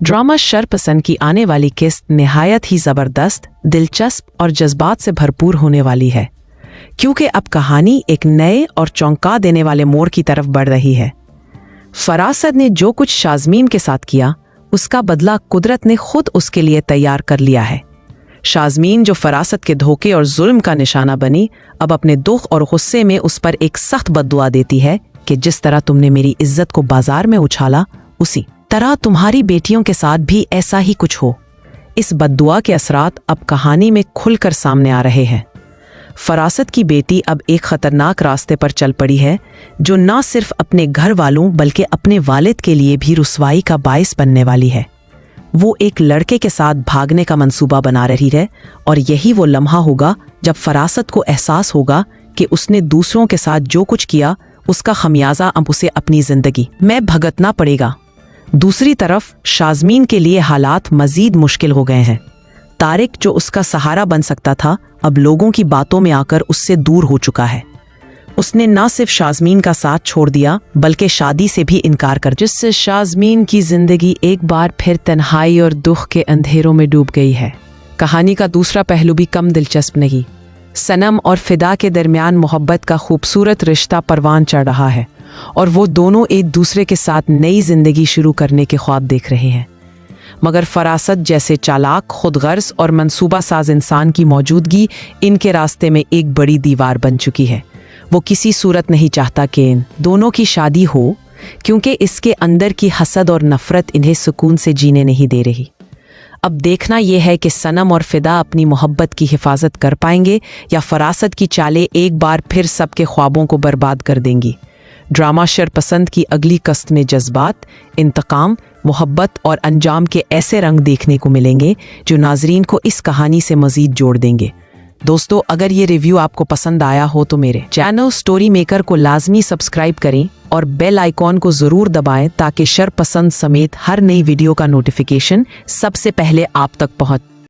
Drama शरपसंद की आने वाली किस्त निहायत ही ज़बरदस्त, दिलचस्प और जज्बात से भरपूर होने वाली है, क्योंकि अब कहानी एक नए और चौंका देने वाले मोड़ की तरफ बढ़ रही है। फरासत ने जो कुछ शाज़मीन के साथ किया, उसका बदला कुदरत ने खुद उसके लिए तैयार कर लिया है। शाज़मीन, जो फरासत के धोखे और जुल्म का निशाना बनी, अब अपने दुख और गुस्से में उस पर एक सख्त बद्दुआ देती है कि जिस तरह तुमने मेरी इज्जत को बाजार में उछाला, उसी तरह तुम्हारी बेटियों के साथ भी ऐसा ही कुछ हो। इस बद्दुआ के असरात अब कहानी में खुलकर सामने आ रहे हैं। फरासत की बेटी अब एक खतरनाक रास्ते पर चल पड़ी है, जो न सिर्फ अपने घर वालों बल्कि अपने वालिद के लिए भी रुसवाई का बाइस बनने वाली है। वो एक लड़के के साथ भागने का मंसूबा बना रही है, और यही वो लम्हा होगा जब फरासत को एहसास होगा कि उसने दूसरों के साथ जो कुछ किया, उसका खमियाजा अब उसे अपनी जिंदगी में भुगतना पड़ेगा। दूसरी तरफ शाज़मीन के लिए हालात मजीद मुश्किल हो गए हैं। तारिक, जो उसका सहारा बन सकता था, अब लोगों की बातों में आकर उससे दूर हो चुका है। उसने न सिर्फ शाज़मीन का साथ छोड़ दिया, बल्कि शादी से भी इनकार कर, जिससे शाज़मीन की जिंदगी एक बार फिर तन्हाई और दुख के अंधेरों में डूब गई है। कहानी का दूसरा पहलू भी कम दिलचस्प नहीं। सनम और फिदा के दरमियान मोहब्बत का खूबसूरत रिश्ता परवान चढ़ रहा है, और वो दोनों एक दूसरे के साथ नई जिंदगी शुरू करने के ख्वाब देख रहे हैं। मगर फरासत जैसे चालाक, खुदगर्ज और मंसूबा साज इंसान की मौजूदगी इनके रास्ते में एक बड़ी दीवार बन चुकी है। वो किसी सूरत नहीं चाहता कि इन दोनों की शादी हो, क्योंकि इसके अंदर की हसद और नफरत इन्हें सुकून से जीने नहीं दे रही। अब देखना यह है कि सनम और फिदा अपनी मोहब्बत की हिफाजत कर पाएंगे, या फरासत की चालें एक बार फिर सबके ख्वाबों को बर्बाद कर देंगी। ड्रामा शरपसंद की अगली कस्त में जज्बात, इंतकाम, मोहब्बत और अंजाम के ऐसे रंग देखने को मिलेंगे जो नाजरीन को इस कहानी से मजीद जोड़ देंगे। दोस्तों, अगर ये रिव्यू आपको पसंद आया हो तो मेरे चैनल स्टोरी मेकर को लाजमी सब्सक्राइब करें और बेल आइकॉन को ज़रूर दबाएं, ताकि शरपसंद समेत हर नई वीडियो का नोटिफिकेशन सबसे पहले आप तक पहुंचे।